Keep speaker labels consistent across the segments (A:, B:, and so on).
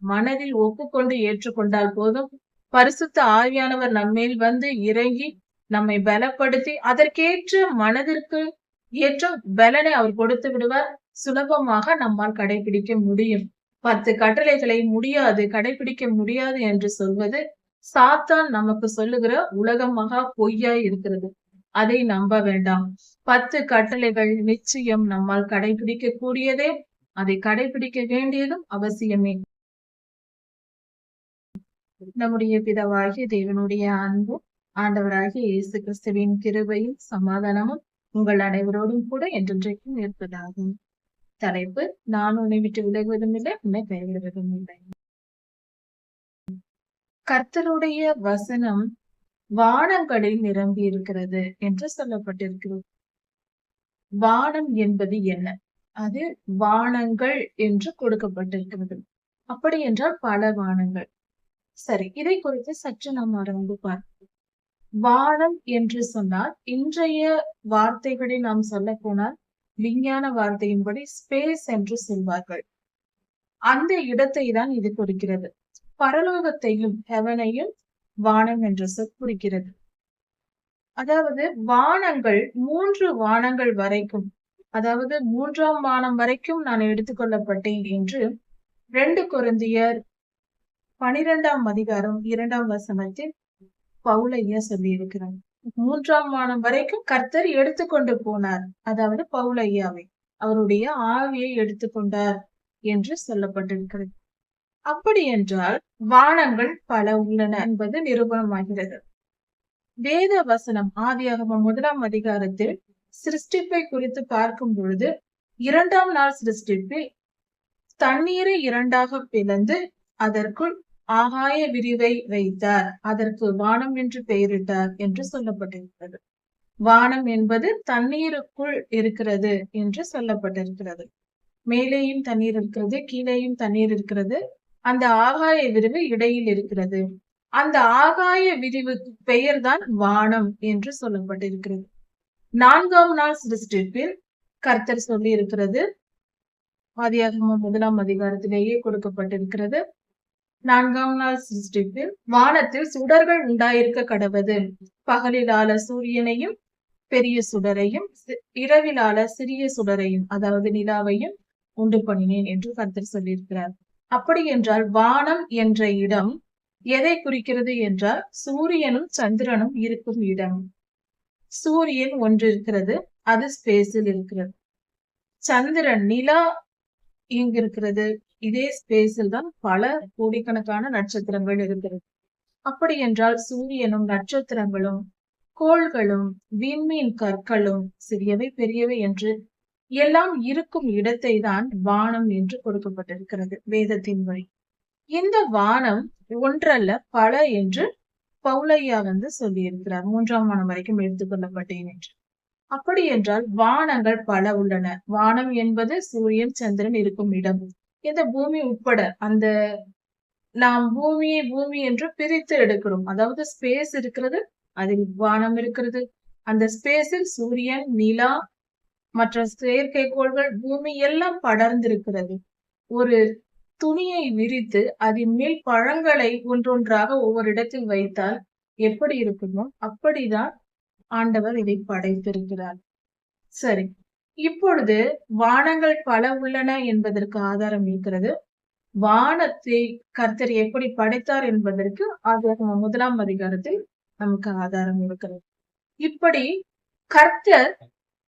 A: மனதில் ஒப்புக்கொண்டு ஏற்றுக்கொண்டால் போதும். பரிசுத்த ஆவியானவர் நம்மேல் வந்து இறங்கி நம்மை பலப்படுத்தி அதற்கேற்ற மனதிற்கு ஏற்ற பலனை அவர் கொடுத்து விடுவார். சுலபமாக நம்மால் கடைபிடிக்க முடியும். 10 கட்டளைகளை முடியாது, கடைபிடிக்க முடியாது என்று சொல்வது சாத்தான் நமக்கு சொல்லுகிற உலகம் மகா பொய்யாய் இருக்கிறது. அதை நம்ப வேண்டாம். 10 கட்டளைகள் நிச்சயம் நம்மால் கடைபிடிக்க கூடியதே. அதை கடைபிடிக்க வேண்டியதும் அவசியமே. நம்முடைய பிதாவாகிய தேவனுடைய அன்பும் ஆண்டவராகிய இயேசு கிறிஸ்துவின் கிருபையும் சமாதானமும் உங்கள் அனைவரோடும் கூட என்றென்றைக்கும் இருப்பதாகும். தலைப்பு: நான் உன்னை விட்டு விலகுவதும் இல்லை, உன்னை கைவிடுவதும் இல்லை. கர்த்தருடைய வசனம் வானங்களில் நிரம்பி இருக்கிறது என்று சொல்லப்பட்டிருக்கிறது. வானம் என்பது என்ன? அது வானங்கள் என்று கொடுக்கப்பட்டிருக்கிறது. அப்படி என்றால் பல வானங்கள். சரி, இதை குறித்து சற்று நாம் ஆராய்ந்து பார்ப்போம். வானம் என்று சொன்னால் இன்றைய வார்த்தைகளை நாம் சொல்ல போனால் விஞ்ஞான வார்த்தையின்படி ஸ்பேஸ் என்று சொல்வார்கள். அந்த இடத்தை தான் இது குறிக்கிறது. பரலோகத்தையும் ஹெவனையும் வானம் என்ற சொல் குறிக்கிறது. அதாவது வானங்கள் 3 வானங்கள் வரைக்கும், அதாவது 3ஆம் வானம் வரைக்கும் நான் எடுத்துக்கொள்ளப்பட்டேன் என்று 2 கொரிந்தியர் 12ஆம் அதிகாரம் 2ஆம் வசனத்தில் பவுல் ஐயா சொல்லி இருக்கிறார். 3ஆம் வானம் வரைக்கும் கர்த்தர் எடுத்துக்கொண்டு போனார். அதாவது பவுல் ஐயாவை, அவருடைய ஆவியை எடுத்துக்கொண்டார் என்று சொல்லப்பட்டிருக்கிறது. அப்படி என்றால் வானங்கள் பல உள்ளன என்பது நிரூபணமாகிறது. வேத வசனம் ஆதியாகமம் 1ஆம் அதிகாரத்தில் சிருஷ்டிப்பை குறித்து பார்க்கும் பொழுது 2ஆம் நாள் சிருஷ்டிப்பில் தண்ணீரை 2ஆக பிளந்து அதற்குள் ஆகாய விரிவை வைத்தார், அதற்கு வானம் என்று பெயரிட்டார் என்று சொல்லப்பட்டிருக்கிறது. வானம் என்பது தண்ணீருக்குள் இருக்கிறது என்று சொல்லப்பட்டிருக்கிறது. மேலேயும் தண்ணீர் இருக்கிறது, கீழேயும் தண்ணீர் இருக்கிறது. அந்த ஆகாய விரிவு இடையில் இருக்கிறது. அந்த ஆகாய விரிவுக்கு பெயர் தான் வானம் என்று சொல்லப்பட்டிருக்கிறது. 4ஆம் நாள் சிருஷ்டிப்பில் கர்த்தர் சொல்லி இருக்கிறது, ஆதியாகமம் 1ஆம் அதிகாரத்திலேயே கொடுக்கப்பட்டிருக்கிறது. 4ஆம் நாள் சிருஷ்டிப்பில் வானத்தில் சுடர்கள் உண்டாயிருக்க கடவது, பகலிலால சூரியனையும் பெரிய சுடரையும் இரவிலால சிறிய சுடரையும், அதாவது நிலாவையும் உண்டு பண்ணினேன் என்று கர்த்தர் சொல்லியிருக்கிறார். அப்படி என்றால் வானம் என்ற இடம் எதை குறிக்கிறது என்றால் சூரியனும் சந்திரனும் இருக்கும் இடம். சூரியன் ஒன்று இருக்கிறது, அது ஸ்பேஸில் இருக்கிறது. சந்திரன், நிலா இங்கு இருக்கிறது, இதே ஸ்பேஸில் தான் பல கோடிக்கணக்கான நட்சத்திரங்கள் இருக்கிறது. அப்படி என்றால் சூரியனும் நட்சத்திரங்களும் கோள்களும் விண்மீன் கற்களும் சிறியவை பெரியவை என்று எல்லாம் இருக்கும் இடத்தை தான் வானம் என்று கொடுக்கப்பட்டிருக்கிறது வேதத்தின் வழி. இந்த வானம் ஒன்றல்ல பல என்று பவுலையா வந்து சொல்லி இருக்கிறார். 3ஆம் வானம் வரைக்கும் எடுத்துக்கொள்ளப்பட்டேன் என்று. அப்படி என்றால் வானங்கள் பல உள்ளன. வானம் என்பது சூரியன் சந்திரன் இருக்கும் இடம். இந்த பூமி உட்பட அந்த நாம் பூமியை பூமி என்று பிரித்து எடுக்கிறோம். அதாவது ஸ்பேஸ் இருக்கிறது, அதில் வானம் இருக்கிறது. அந்த ஸ்பேஸில் சூரியன், நிலா, மற்ற செயற்கைக்கோள்கள், பூமி எல்லாம் படர்ந்திருக்கிறது. ஒரு துணியை விரித்து அதன் மேல் பழங்களை ஒன்றொன்றாக ஒவ்வொரு இடத்தில் வைத்தால் எப்படி இருக்குமோ அப்படிதான் ஆண்டவர் இதை படைத்திருக்கிறார். சரி, இப்பொழுது வானங்கள் பல உள்ளன என்பதற்கு ஆதாரம் இருக்கிறது. வானத்தை கர்த்தர் எப்படி படைத்தார் என்பதற்கு ஆதியாகமம் 1ஆம் அதிகாரத்தில் நமக்கு ஆதாரம் இருக்கிறது. இப்படி கர்த்தர்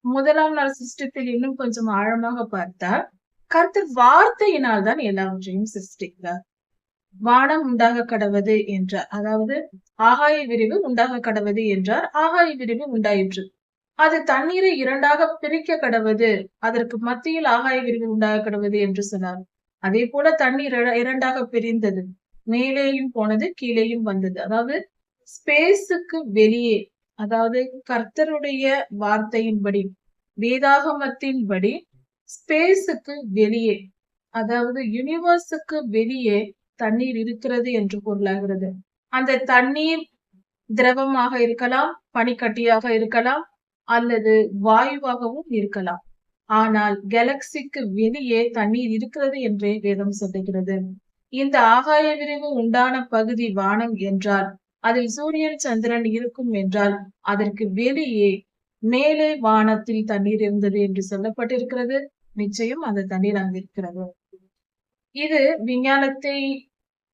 A: 1ஆம் நாள் சிருஷ்டிப்பில் இன்னும் கொஞ்சம் ஆழமாக பார்த்தால் கர்த்தர் வார்த்தையினால் தான் எல்லாவற்றையும் சிருஷ்டிக்கிறார். வானம் உண்டாக கடவது என்றார், அதாவது ஆகாய விரிவு உண்டாக கடவது என்றார். ஆகாய விரிவு உண்டாயிற்று. அது தண்ணீரை 2ஆக பிரிக்க கடவது, அதற்கு மத்தியில் ஆகாய விரிவு உண்டாக கடவது என்று சொன்னார். அதே போல தண்ணீர் 2ஆக பிரிந்தது, மேலேயும் போனது, கீழேயும் வந்தது. அதாவது ஸ்பேஸுக்கு வெளியே, அதாவது கர்த்தருடைய வார்த்தையின்படி, வேதாகமத்தின்படி ஸ்பேஸுக்கு வெளியே, அதாவது யூனிவர்ஸுக்கு வெளியே தண்ணீர் இருக்கிறது என்று பொருளாகிறது. அந்த தண்ணீர் திரவமாக இருக்கலாம், பனிக்கட்டியாக இருக்கலாம், அல்லது வாயுவாகவும் இருக்கலாம். ஆனால் கேலக்சிக்கு வெளியே தண்ணீர் இருக்கிறது என்றே வேதம் சொல்லுகிறது. இந்த ஆகாய விரிவு உண்டான பகுதி வானம் என்றால், அதில் சூரியன் சந்திரன் இருக்கும் என்றால், அதற்கு வெளியே மேலே வானத்தில் தண்ணீர் இருந்தது என்று சொல்லப்பட்டிருக்கிறது. நிச்சயம் அந்த தண்ணீர் அங்கு இருக்கிறது. இது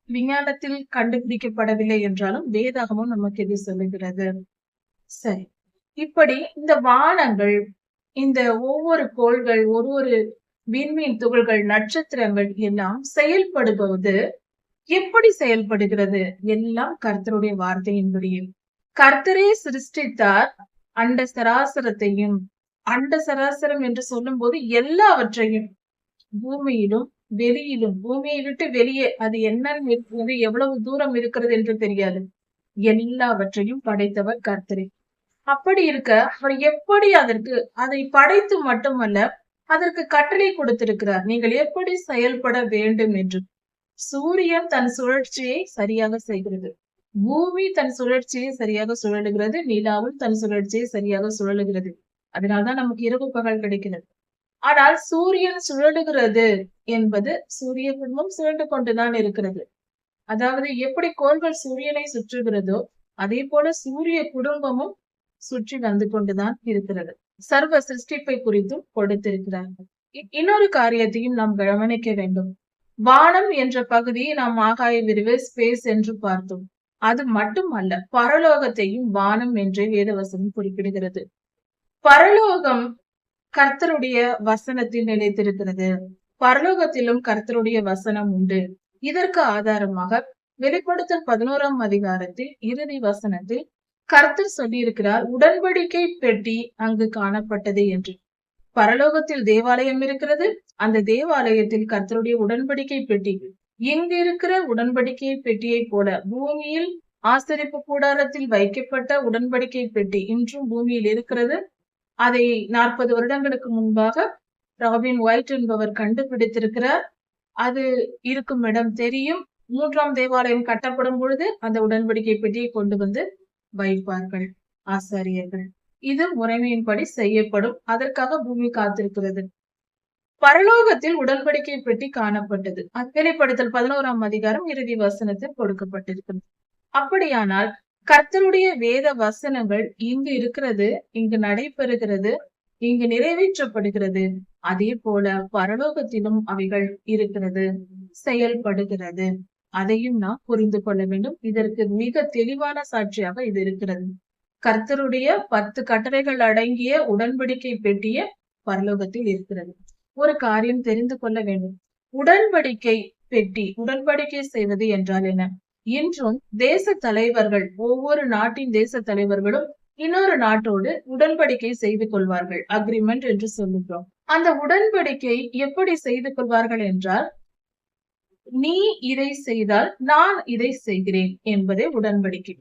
A: விஞ்ஞானத்தில் கண்டுபிடிக்கப்படவில்லை என்றாலும் வேதாகமும் நமக்கு இது சொல்லுகிறது. சரி, இப்படி இந்த வானங்கள், இந்த ஒவ்வொரு கோள்கள், ஒரு விண்மீன் துகள்கள், நட்சத்திரங்கள் எல்லாம் செயல்படுவது எப்படி செயல்படுகிறது? எல்லாம் கர்த்தருடைய வார்த்தையின்படியே. கர்த்தரே சிருஷ்டித்தார் அண்ட சராசரத்தையும். அண்ட சராசரம் என்று சொல்லும் போது எல்லாவற்றையும், பூமியிலும் வெளியிலும், பூமியை விட்டு வெளியே அது என்னன்னு இருக்கிறது, எவ்வளவு தூரம் இருக்கிறது என்று தெரியாது, எல்லாவற்றையும் படைத்தவர் கர்த்தரே. அப்படி இருக்க அவர் எப்படி அதை படைத்து மட்டுமல்ல, அதற்கு கட்டளை கொடுத்திருக்கிறார், நீங்கள் எப்படி செயல்பட வேண்டும் என்று. சூரியன் தன் சுழற்சியை சரியாக செய்கிறது, பூமி தன் சுழற்சியை சரியாக சுழலுகிறது, நிலாவும் தன் சுழற்சியை சரியாக சுழலுகிறது. அதனால்தான் நமக்கு இரவு பகல் கிடைக்கிறது. ஆனால் சூரியன் சுழலுகிறது என்பது சூரிய குடும்பம் சுழண்டு கொண்டுதான் இருக்கிறது. அதாவது எப்படி கோள்கள் சூரியனை சுற்றுகிறதோ அதே போல சூரிய குடும்பமும் சுற்றி வந்து கொண்டுதான் இருக்கிறது. சர்வ சிருஷ்டிப்பை குறித்தும் கொடுத்திருக்கிறார்கள். இன்னொரு காரியத்தையும் நாம் கவனிக்க வேண்டும். வானம் என்ற பகுதியை நாம் ஆகாய விரிவு, ஸ்பேஸ் என்று பார்த்தோம். அது மட்டுமல்ல, பரலோகத்தையும் வானம் என்றே வேதவசனம் குறிப்பிடுகிறது. பரலோகம் கர்த்தருடைய வசனத்தில் நிலைத்திருக்கிறது. பரலோகத்திலும் கர்த்தருடைய வசனம் உண்டு. இதற்கு ஆதாரமாக வெளிப்படுத்தல் 11ஆம் அதிகாரத்தில் இறுதி வசனத்தில் கர்த்தர் சொல்லியிருக்கிறார், உடன்படிக்கை பெட்டி அங்கு காணப்பட்டது என்று. பரலோகத்தில் தேவாலயம் இருக்கிறது. அந்த தேவாலயத்தில் கர்த்தருடைய உடன்படிக்கை பெட்டி, இங்கு இருக்கிற உடன்படிக்கை பெட்டியை போல பூமியில் ஆசரிப்பு கூடாரத்தில் வைக்கப்பட்ட உடன்படிக்கை பெட்டி இன்றும் பூமியில் இருக்கிறது. அதை 40 வருடங்களுக்கு முன்பாக ராபின் ஒயிட் என்பவர் கண்டுபிடித்திருக்கிறார். அது இருக்கும் இடம் தெரியும். 3ஆம் தேவாலயம் கட்டப்படும் பொழுது அந்த உடன்படிக்கை பெட்டியை கொண்டு வந்து வைப்பார்கள் ஆசாரியர்கள். இது முறைமையின்படி செய்யப்படும். அதற்காக பூமி காத்திருக்கிறது. பரலோகத்தில் உடன்படிக்கை பெட்டி காணப்பட்டது. வெளிப்படுத்தல் 11ஆம் அதிகாரம் இறுதி வசனத்தில் கொடுக்கப்பட்டிருக்கிறது. அப்படியானால் கர்த்தருடைய வேத வசனங்கள் இங்கு இருக்கிறது, இங்கு நடைபெறுகிறது, இங்கு நிறைவேற்றப்படுகிறது. அதே போல பரலோகத்திலும் அவைகள் இருக்கிறது, செயல்படுகிறது. அதையும் நாம் புரிந்து கொள்ள வேண்டும். இதற்கு மிக தெளிவான சாட்சியாக இது இருக்கிறது. கர்த்தருடைய 10 கட்டளைகள் அடங்கிய உடன்படிக்கை பெட்டிய பரலோகத்தில் இருக்கிறது. ஒரு காரியம் தெரிந்து கொள்ள வேண்டும். உடன்படிக்கை பெட்டி, உடன்படிக்கை செய்வது என்றால் என்ன? இன்றும் தேச தலைவர்கள், ஒவ்வொரு நாட்டின் தேச தலைவர்களும் இன்னொரு நாட்டோடு உடன்படிக்கை செய்து கொள்வார்கள், அக்ரிமெண்ட் என்று சொல்லுகிறோம். அந்த உடன்படிக்கை எப்படி செய்து கொள்வார்கள் என்றால், நீ இதை செய்தால் நான் இதை செய்கிறேன் என்பதே உடன்படிக்கை.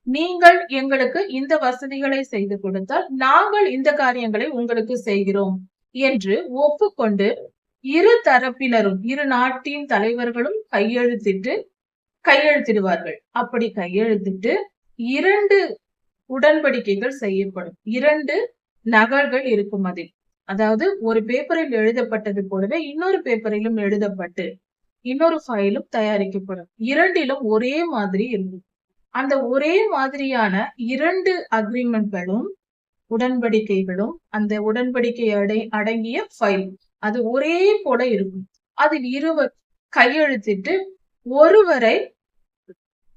A: நீங்கள் எங்களுக்கு இந்த வசதிகளை செய்து கொடுத்தால் நாங்கள் இந்த காரியங்களை உங்களுக்கு செய்கிறோம் என்று ஒப்புக்கொண்டு இரு தரப்பினரும், இரு நாட்டின் தலைவர்களும் கையெழுத்திடுவார்கள். அப்படி கையெழுத்திட்டு 2 உடன்படிக்கைகள் செய்யப்படும். 2 நகல்கள் இருக்கும் அதில். அதாவது ஒரு பேப்பரில் எழுதப்பட்டது போலவே இன்னொரு பேப்பரிலும் எழுதப்பட்டு இன்னொரு ஃபைலும் தயாரிக்கப்படும். 2லும் ஒரே மாதிரி இருக்கும். அந்த ஒரே மாதிரியான 2 அக்ரிமெண்ட்களும், உடன்படிக்கைகளும், அந்த உடன்படிக்கை அடங்கிய ஃபைல் அது ஒரே போல இருக்கும். அதில் இருவர் கையெழுத்திட்டு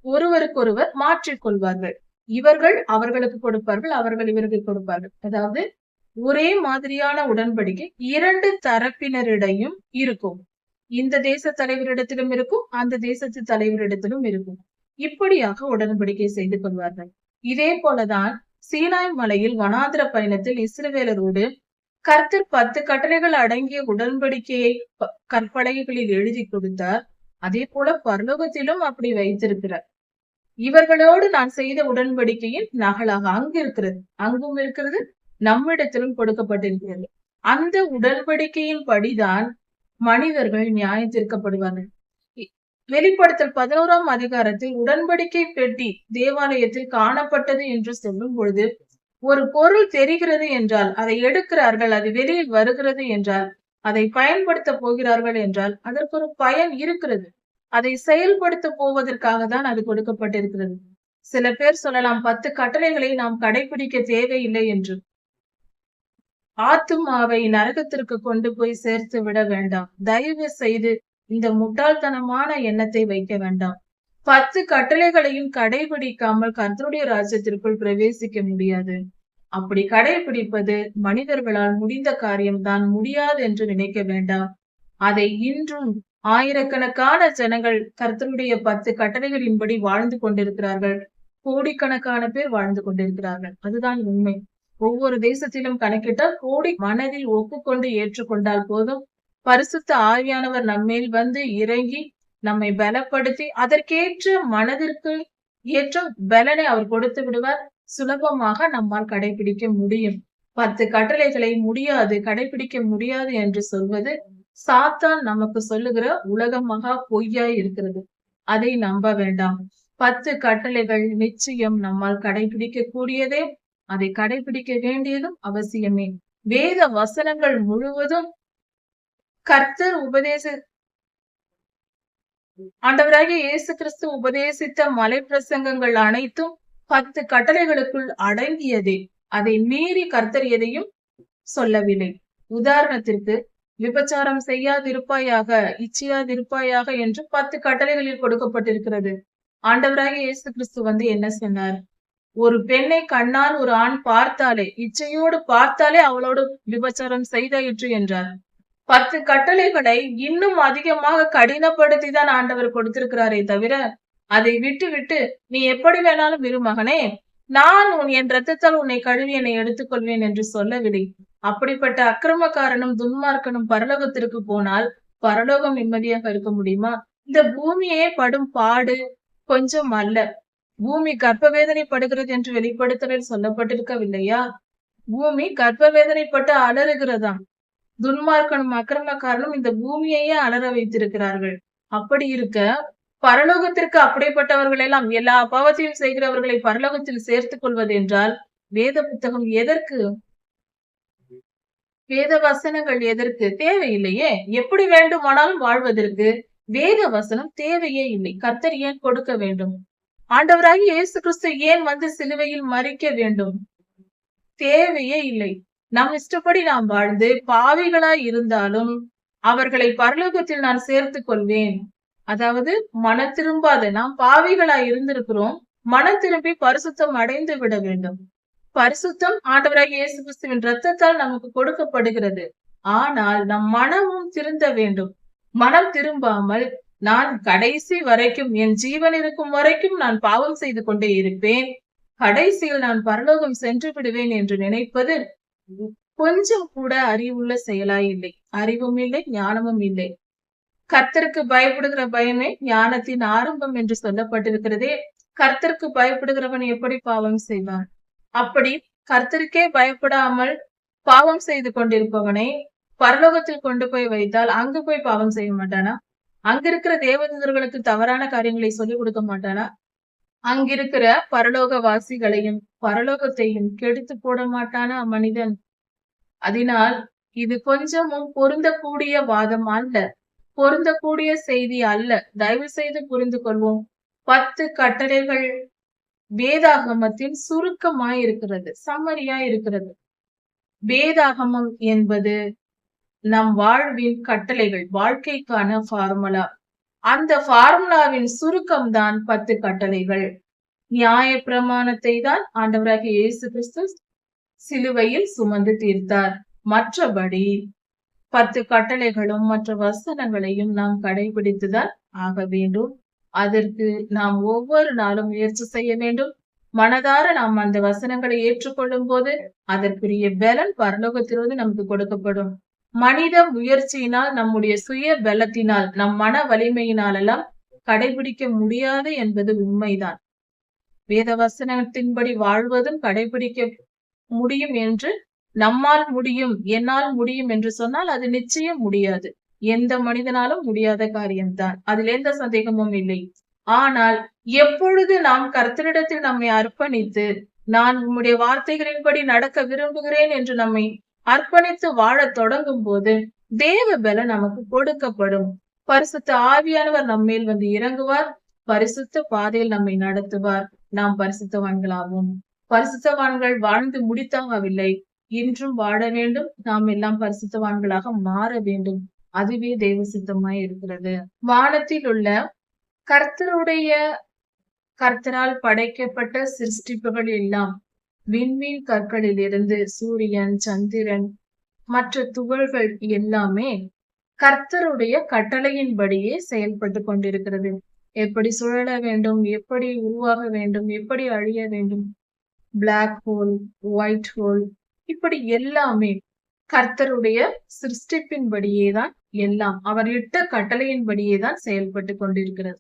A: ஒருவருக்கொருவர் மாற்றிக்கொள்வார்கள். இவர்கள் அவர்களுக்கு கொடுப்பார்கள், அவர்கள் இவருக்கு கொடுப்பார்கள். அதாவது ஒரே மாதிரியான உடன்படிக்கை 2 தரப்பினரிடையும் இருக்கும். இந்த தேச தலைவரிடத்திலும் இருக்கும், அந்த தேசத்து தலைவரிடத்திலும் இருக்கும். இப்படியாக உடன்படிக்கை செய்து கொள்வார்கள். இதே போலதான் சீனாய் மலையில் வனாந்திர பயணத்தில் இஸ்ரவேலரோடு கர்த்தர் 10 கட்டளைகள் அடங்கிய உடன்படிக்கையை கற்பலகைகளில் எழுதி கொடுத்தார். அதே போல பரலோகத்திலும் அப்படி வைத்திருக்கிறார். இவர்களோடு நான் செய்த உடன்படிக்கையின் நகலாக அங்கு இருக்கிறது, அங்கும் இருக்கிறது, நம்மிடத்திலும் கொடுக்கப்பட்டிருக்கிறது. அந்த உடன்படிக்கையின் படிதான் மனிதர்கள் நியாயத்தீர்க்கப்படுவார்கள். வெளிப்படுத்தல் 11ஆம் அதிகாரத்தில் உடன்படிக்கை பெட்டி தேவாலயத்தில் காணப்பட்டது என்று சொல்லும் பொழுது, ஒரு பொருள் தெரிகிறது என்றால் அதை எடுக்கிறார்கள், அது வெளியில் வருகிறது என்றால், அதை பயன்படுத்த போகிறார்கள் என்றால் அதற்கு ஒரு பயன் இருக்கிறது. அதை செயல்படுத்த போவதற்காக தான் அது கொடுக்கப்பட்டிருக்கிறது. சில பேர் சொல்லலாம் 10 கட்டளைகளை நாம் கடைபிடிக்க தேவையில்லை என்று. ஆத்துமாவை நரகத்திற்கு கொண்டு போய் சேர்த்து விட வேண்டாம். தயவு செய்து இந்த முட்டாள்தனமான எண்ணத்தை வைக்க வேண்டாம். 10 கட்டளைகளையும் கடைபிடிக்காமல் கர்த்தருடைய ராஜ்யத்திற்குள் பிரவேசிக்க முடியாது. அப்படி கடைபிடிப்பது மனிதர்களால் முடிந்த காரியம்தான், முடியாது என்று நினைக்க வேண்டாம். அதை இன்றும் ஆயிரக்கணக்கான ஜனங்கள் கர்த்தருடைய 10 கட்டளைகளின்படி வாழ்ந்து கொண்டிருக்கிறார்கள். கோடிக்கணக்கான பேர் வாழ்ந்து கொண்டிருக்கிறார்கள். அதுதான் உண்மை. ஒவ்வொரு தேசத்திலும் கணக்கிட்டால் கோடி மனதில் ஒப்புக்கொண்டு ஏற்றுக்கொண்டால் போதும், பரிசுத்த ஆவியானவர் நம்மேல் வந்து இறங்கி நம்மை பலப்படுத்தி அதற்கேற்ற மனதிற்கு ஏற்ற பலனை அவர் கொடுத்து விடுவார். சுலபமாக நம்மால் கடைபிடிக்க முடியும். 10 கட்டளைகளை முடியாது, கடைபிடிக்க முடியாது என்று சொல்வது சாத்தான் நமக்கு சொல்லுகிற உலக மகா பொய்யாய் இருக்கிறது. அதை நம்ப வேண்டாம். 10 கட்டளைகள் நிச்சயம் நம்மால் கடைபிடிக்க கூடியதே, அதை கடைபிடிக்க வேண்டியதும் அவசியமே. வேத வசனங்கள் முழுவதும் கர்த்தர் ஆண்டவராகிய இயேசு கிறிஸ்து உபதேசித்த மலை பிரசங்கங்கள் அனைத்தும் 10 கட்டளைகளுக்குள் அடங்கியதே. அதை மீறி கர்த்தர் எதையும் சொல்லவில்லை. உதாரணத்திற்கு, விபச்சாரம் செய்யாதிருப்பாயாக, இச்சையாதிருப்பாயாக என்று 10 கட்டளைகளில் கொடுக்கப்பட்டிருக்கிறது. ஆண்டவராகிய இயேசு கிறிஸ்து வந்து என்ன சொன்னார்? ஒரு பெண்ணை கண்ணால் ஒரு ஆண் பார்த்தாலே, இச்சையோடு பார்த்தாலே அவளோடு விபச்சாரம் செய்தாயிற்று என்றார். 10 கட்டளைகளை இன்னும் அதிகமாக கடினப்படுத்தி தான் ஆண்டவர் கொடுத்திருக்கிறாரே தவிர, அதை விட்டு நீ எப்படி வேணாலும் இரு மகனே, நான் என் ரத்தத்தால் உன்னை கழுவி என்னை எடுத்துக்கொள்வேன் என்று சொல்லவில்லை. அப்படிப்பட்ட அக்கிரமக்காரனும் துன்மார்க்கனும் பரலோகத்திற்கு போனால் பரலோகம் நிம்மதியாக இருக்க முடியுமா? இந்த பூமியே படும் பாடு கொஞ்சம் அல்ல. பூமி கர்ப்ப வேதனைப்படுகிறது என்று வெளிப்படுத்தலில் சொல்லப்பட்டிருக்கவில்லையா? பூமி கர்ப்ப வேதனைப்பட்டு அலறுகிறதாம். துன்மார்க்கனும் அக்கிரமக்காரனும் இந்த பூமியையே அலற வைத்திருக்கிறார்கள். அப்படி இருக்க பரலோகத்திற்கு அப்படிப்பட்டவர்கள் எல்லாம், எல்லா பாவத்தையும் செய்கிறவர்களை பரலோகத்தில் சேர்த்துக் கொள்வது என்றால் வேத புத்தகம் எதற்கு? வேத வசனங்கள் எதற்கு? தேவையில்லையே. எப்படி வேண்டுமானாலும் வாழ்வதற்கு வேத வசனம் தேவையே இல்லை. கர்த்தர் ஏன் கொடுக்க வேண்டும்? ஆண்டவராகிய இயேசு கிறிஸ்து ஏன் வந்து சிலுவையில் மரிக்க வேண்டும்? தேவையே இல்லை. நம் இஷ்டப்படி நாம் வாழ்ந்து பாவிகளாய் இருந்தாலும் அவர்களை பரலோகத்தில் நான் சேர்த்துக் கொள்வேன். அதாவது மன திரும்பாத, நாம் பாவிகளாய் இருந்திருக்கிறோம், மன திரும்பி பரிசுத்தம் அடைந்து விட வேண்டும். பரிசுத்தம் ஆண்டவராகிய இயேசு கிறிஸ்துவின் ரத்தத்தால் நமக்கு கொடுக்கப்படுகிறது. ஆனால் நம் மனமும் திருந்த வேண்டும். மனம் திரும்பாமல் நான் கடைசி வரைக்கும், என் ஜீவன் இருக்கும் வரைக்கும் நான் பாவம் செய்து கொண்டே இருப்பேன், கடைசியில் நான் பரலோகம் சென்று விடுவேன் என்று நினைப்பது கொஞ்சம் கூட அறிவுள்ள செயலாய் இல்லை. அறிவும் இல்லை, ஞானமும் இல்லை. கர்த்தருக்கு பயப்படுகிற பயமே ஞானத்தின் ஆரம்பம் என்று சொல்லப்பட்டிருக்கிறதே. கர்த்தருக்கு பயப்படுகிறவன் எப்படி பாவம் செய்வான்? அப்படி கர்த்தருக்கே பயப்படாமல் பாவம் செய்து கொண்டிருப்பவனை பரலோகத்தில் கொண்டு போய் வைத்தால் அங்கு போய் பாவம் செய்ய மாட்டானா? அங்கிருக்கிற தேவதூதர்களுக்கு தவறான காரியங்களை சொல்லிக் கொடுக்க மாட்டானா? அங்கிருக்கிற பரலோக வாசிகளையும் பரலோகத்தையும் கெடுத்து போட மாட்டானா மனிதன்? அதனால் இது கொஞ்சமும் பொருந்தக்கூடிய வாதம் அல்ல, பொருந்தக்கூடிய செய்தி அல்ல. தயவு செய்து புரிந்து கொள்வோம். 10 கட்டளைகள் வேதாகமத்தின் சுருக்கமாய் இருக்கிறது, சம்மரியாய் இருக்கிறது. வேதாகமம் என்பது நம் வாழ்வின் கட்டளைகள், வாழ்க்கைக்கான ஃபார்முலா. அந்த ஃபார்முலாவின் சுருக்கம் தான் 10 கட்டளைகள். நியாய பிரமாணத்தை தான் ஆண்டவராகிய இயேசு கிறிஸ்து சிலுவையில் சுமந்து தீர்த்தார். மற்றபடி 10 கட்டளைகளும் மற்ற வசனங்களையும் நாம் கடைபிடித்துதான் ஆக வேண்டும். அதற்கு நாம் ஒவ்வொரு நாளும் முயற்சி செய்ய வேண்டும். மனதார நாம் அந்த வசனங்களை ஏற்றுக்கொள்ளும் போது அதற்குரிய பலன் பரலோகத்திலிருந்து நமக்கு கொடுக்கப்படும். மனித முயற்சியினால், நம்முடைய சுய பலத்தினால், நம் மன வலிமையினால் எல்லாம் கடைபிடிக்க முடியாது என்பது உண்மைதான். வேத வசனத்தின்படி வாழ்வதும் கடைபிடிக்க முடியும் என்று நம்மால் முடியும், என்னால் முடியும் என்று சொன்னால் அது நிச்சயம் முடியாது. எந்த மனிதனாலும் முடியாத காரியம்தான், அதில் எந்த சந்தேகமும் இல்லை. ஆனால் எப்பொழுது நாம் கர்த்தரிடத்தில் நம்மை அர்ப்பணித்து, நான் உம்முடைய வார்த்தைகளின்படி நடக்க விரும்புகிறேன் என்று நம்மை அர்ப்பணித்து வாழ தொடங்கும் போது தேவ பலன் நமக்கு கொடுக்கப்படும். பரிசுத்த ஆவியானவர் நம்மேல் வந்து இறங்குவார். பரிசுத்த பாதையில் நம்மை நடத்துவார். நாம் பரிசுத்தவான்களாவோம். பரிசுத்தவான்கள் வாழ்ந்து முடித்தாகவில்லை. இன்றும் வாழ வேண்டும். நாம் எல்லாம் பரிசுத்தவான்களாக மாற வேண்டும். அதுவே தெய்வ சித்தமாய் இருக்கிறது. வானத்தில் உள்ள கர்த்தருடைய கர்த்தரால் படைக்கப்பட்ட சிருஷ்டிப்புகள் எல்லாம் விண்மீன் கற்களிலிருந்து சூரியன், சந்திரன், மற்ற துகள்கள் எல்லாமே கர்த்தருடைய கட்டளையின்படியே செயல்பட்டு கொண்டிருக்கிறது. எப்படி சுழல வேண்டும், எப்படி உருவாக வேண்டும், எப்படி அழிய வேண்டும், பிளாக் ஹோல், ஒயிட் ஹோல், இப்படி எல்லாமே கர்த்தருடைய சிருஷ்டிப்பின்படியேதான், எல்லாம் அவர் இட்ட கட்டளையின்படியேதான் செயல்பட்டு கொண்டிருக்கிறது.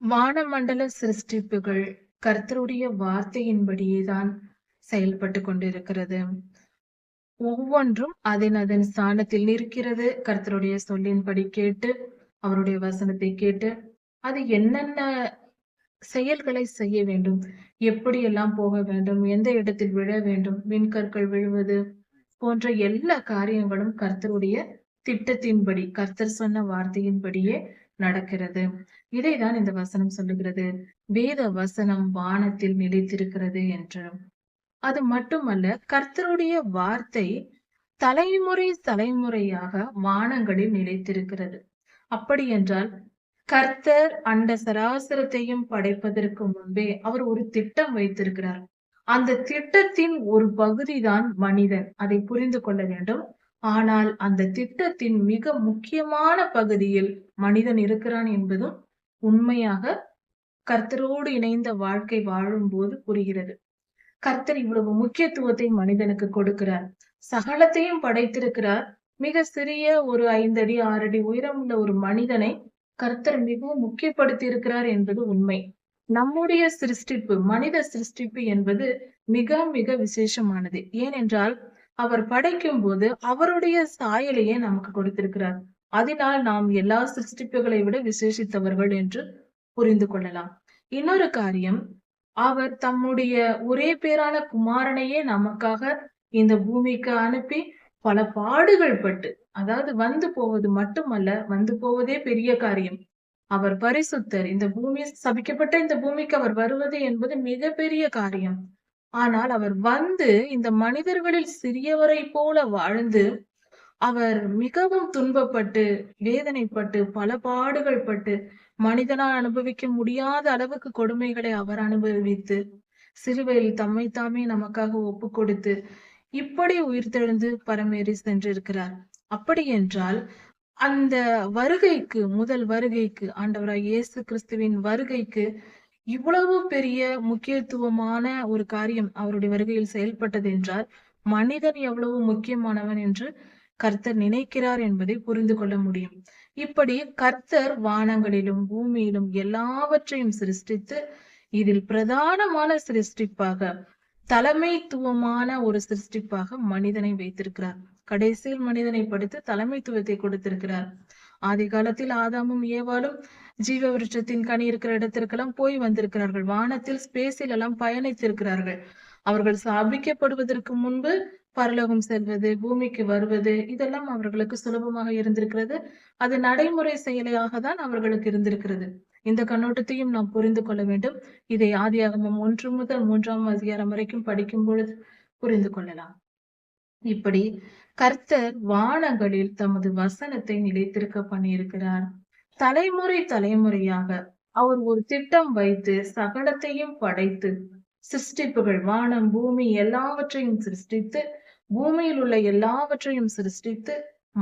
A: வானமண்டல சிருஷ்டிப்புகள் கர்த்தருடைய வார்த்தையின்படியேதான் செயல்பட்டு கொண்டிருக்கிறது. ஒவ்வொன்றும் அதன் ஸ்தானத்தில் நிற்கிறது. கர்த்தருடைய சொல்லின்படி கேட்டு, அவருடைய வசனத்தை கேட்டு, அது என்னென்ன செயல்களை செய்ய வேண்டும், எப்படியெல்லாம் போக வேண்டும், எந்த இடத்தில் விழ வேண்டும், விண்கற்கள் விழுவது போன்ற எல்லா காரியங்களும் கர்த்தருடைய திட்டத்தின்படி, கர்த்தர் சொன்ன வார்த்தையின்படியே நடக்கிறது. இதைதான் இந்த வசனம் சொல்லுகிறது. வேத வசனம் வானத்தில் நிலைத்திருக்கிறது என்று. அது மட்டுமல்ல, கர்த்தருடைய வார்த்தை தலைமுறை தலைமுறையாக வானங்களில் நிலைத்திருக்கிறது. அப்படி என்றால் கர்த்தர் அண்ட சராசரத்தையும் படைப்பதற்கு முன்பே அவர் ஒரு திட்டம் வைத்திருக்கிறார். அந்த திட்டத்தின் ஒரு பகுதிதான் மனிதன். அதை புரிந்து கொள்ள வேண்டும். ஆனால் அந்த திட்டத்தின் மிக முக்கியமான பகுதியில் மனிதன் இருக்கிறான் என்பதும் உண்மையாக கர்த்தரோடு இணைந்த வாழ்க்கை வாழும்போது புரிகிறது. கர்த்தர் இவ்வளவு முக்கியத்துவத்தை மனிதனுக்கு கொடுக்கிறார். சகலத்தையும் படைத்திருக்கிறார். மிக சிறிய ஒரு 5 அடி 6 அடி உயரம் உள்ள ஒரு மனிதனை கர்த்தர் மிகவும் முக்கியப்படுத்தி இருக்கிறார் என்பது உண்மை. நம்முடைய சிருஷ்டிப்பு, மனித சிருஷ்டிப்பு என்பது மிக மிக விசேஷமானது. ஏனென்றால் அவர் படைக்கும் போது அவருடைய சாயலையே நமக்கு கொடுத்திருக்கிறார். அதனால் நாம் எல்லா சிருஷ்டிப்புகளை விட விசேஷித்தவர்கள் என்று புரிந்து கொள்ளலாம். இன்னொரு காரியம், அவர் தம்முடைய ஒரே பேரான குமாரனையே நமக்காக இந்த பூமிக்கு அனுப்பி பல பாடுகள் பட்டு, அதாவது வந்து போவது மட்டுமல்ல, வந்து போவதே பெரிய காரியம். அவர் பரிசுத்தர். இந்த பூமி சபிக்கப்பட்ட இந்த பூமிக்கு அவர் வருவது என்பது மிகப்பெரிய காரியம். ஆனால் அவர் வந்து இந்த மனிதர்களில் சிறியவரை போல வாழ்ந்து, அவர் மிகவும் துன்பப்பட்டு, வேதனைப்பட்டு, பல பாடுகள் பட்டு, மனிதனால் அனுபவிக்க முடியாத அளவுக்கு கொடுமைகளை அவர் அனுபவித்து, சிலுவையில் தம்மை தாமே நமக்காக ஒப்பு கொடுத்து, இப்படி உயிர்த்தெழுந்து பரமேறி சென்றிருக்கிறார். அப்படி என்றால் அந்த வருகைக்கு, முதல் வருகைக்கு, ஆண்டவராய் இயேசு கிறிஸ்துவின் வருகைக்கு இவ்வளவு பெரிய முக்கியத்துவமான ஒரு காரியம் அவருடைய வருகையில் செயல்பட்டது என்றால், மனிதன் எவ்வளவு முக்கியமானவன் என்று கர்த்தர் நினைக்கிறார் என்பதை புரிந்து கொள்ள முடியும். இப்படி கர்த்தர் வானங்களிலும் பூமியிலும் எல்லாவற்றையும் சிருஷ்டித்து, இதில் பிரதானமான சிருஷ்டிப்பாக, தலைமைத்துவமான ஒரு சிருஷ்டிப்பாக மனிதனை வைத்திருக்கிறார். கடைசியில் மனிதனை படைத்து தலைமைத்துவத்தை கொடுத்திருக்கிறார். ஆதி காலத்தில் ஆதாமும் ஏவாளும் ஜீவ விருட்சத்தின் கனி இருக்கிற இடத்திற்கெல்லாம் போய் வந்திருக்கிறார்கள். வானத்தில் ஸ்பேஸில் எல்லாம் பயணித்திருக்கிறார்கள். அவர்கள் சாபிக்கப்படுவதற்கு முன்பு பரலோகம் செல்வது, பூமிக்கு வருவது, இதெல்லாம் அவர்களுக்கு சுலபமாக இருந்திருக்கிறது. அது நடைமுறை செயலாக தான் அவர்களுக்கு இருந்திருக்கிறது. இந்த கண்ணோட்டத்தையும் நாம் புரிந்து கொள்ள வேண்டும். இதை ஆதியாகமம் 1 முதல் 3ஆம் அதிகாரம் வரைக்கும் படிக்கும் பொழுது புரிந்து கொள்ளலாம். இப்படி கர்த்தர் வானங்களில் தமது வசனத்தை நிலைத்திருக்க பண்ணியிருக்கிறார். தலைமுறை தலைமுறையாக அவர் ஒரு திட்டம் வைத்து சகலத்தையும் படைத்து, சிருஷ்டிப்புகள், வானம் பூமி எல்லாவற்றையும் சிருஷ்டித்து, பூமியில் உள்ள எல்லாவற்றையும் சிருஷ்டித்து,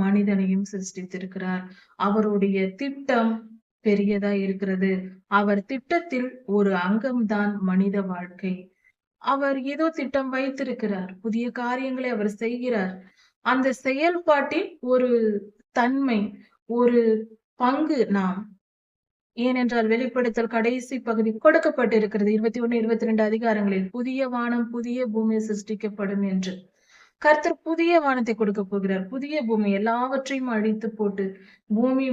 A: மனிதனையும் சிருஷ்டித்திருக்கிறார். அவருடைய திட்டம் பெரியதா இருக்கிறது. அவர் திட்டத்தில் ஒரு அங்கம்தான் மனித வாழ்க்கை. அவர் ஏதோ திட்டம் வைத்திருக்கிறார். புதிய காரியங்களை அவர் செய்கிறார். அந்த செயல்பாட்டில் ஒரு தன்மை, ஒரு பங்கு நாம். ஏனென்றால் வெளிப்படுத்தல் கடைசி பகுதி கொடுக்கப்பட்டிருக்கிறது. 21, 22 அதிகாரங்களில் புதிய வானம் புதிய பூமி சிருஷ்டிக்கப்படும் என்று. கர்த்தர் புதிய வானத்தை கொடுக்க போகிறார். புதிய பூமி எல்லாவற்றையும் அழித்து போட்டு, பூமி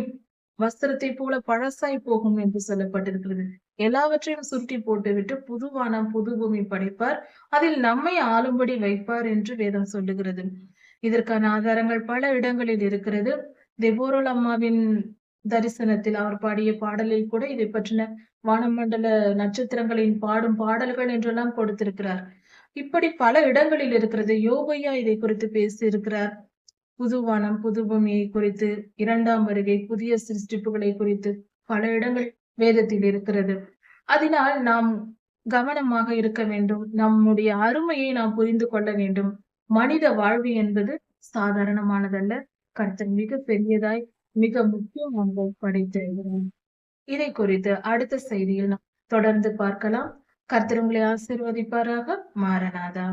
A: வஸ்திரத்தை போல பழசாய் போகும் என்று சொல்லப்பட்டிருக்கிறது. எல்லாவற்றையும் சுருட்டி போட்டுவிட்டு புது வானம் புது பூமி படைப்பார். அதில் நம்மை ஆளும்படி வைப்பார் என்று வேதம் சொல்லுகிறது. இதற்கான ஆதாரங்கள் பல இடங்களில் இருக்கிறது. தெபோரல் அம்மாவின் தரிசனத்தில் அவர் பாடிய பாடலில் கூட இதை பற்றின வானமண்டல நட்சத்திரங்களின் பாடும் பாடல்கள் என்றெல்லாம் கொடுத்திருக்கிறார். இப்படி பல இடங்களில் இருக்கிறது. யோபையா இதை குறித்து பேசியிருக்கிறார். புது வானம், புது பூமியை குறித்து, 2ஆம் வருகை, புதிய சிருஷ்டிப்புகளை குறித்து பல இடங்கள் வேதத்தில் இருக்கிறது. அதனால் நாம் கவனமாக இருக்க வேண்டும். நம்முடைய அருமையை நாம் புரிந்து கொள்ள வேண்டும். மனித வாழ்வு என்பது சாதாரணமானதல்ல. கர்த்தர் மிக பெரியதாய், மிக முக்கியமானதை படைத்திருக்கிறார். இதை குறித்து அடுத்த செய்தியில் நாம் தொடர்ந்து பார்க்கலாம். கர்த்தர் உங்களை ஆசீர்வதிப்பாராக. மாரநாதா.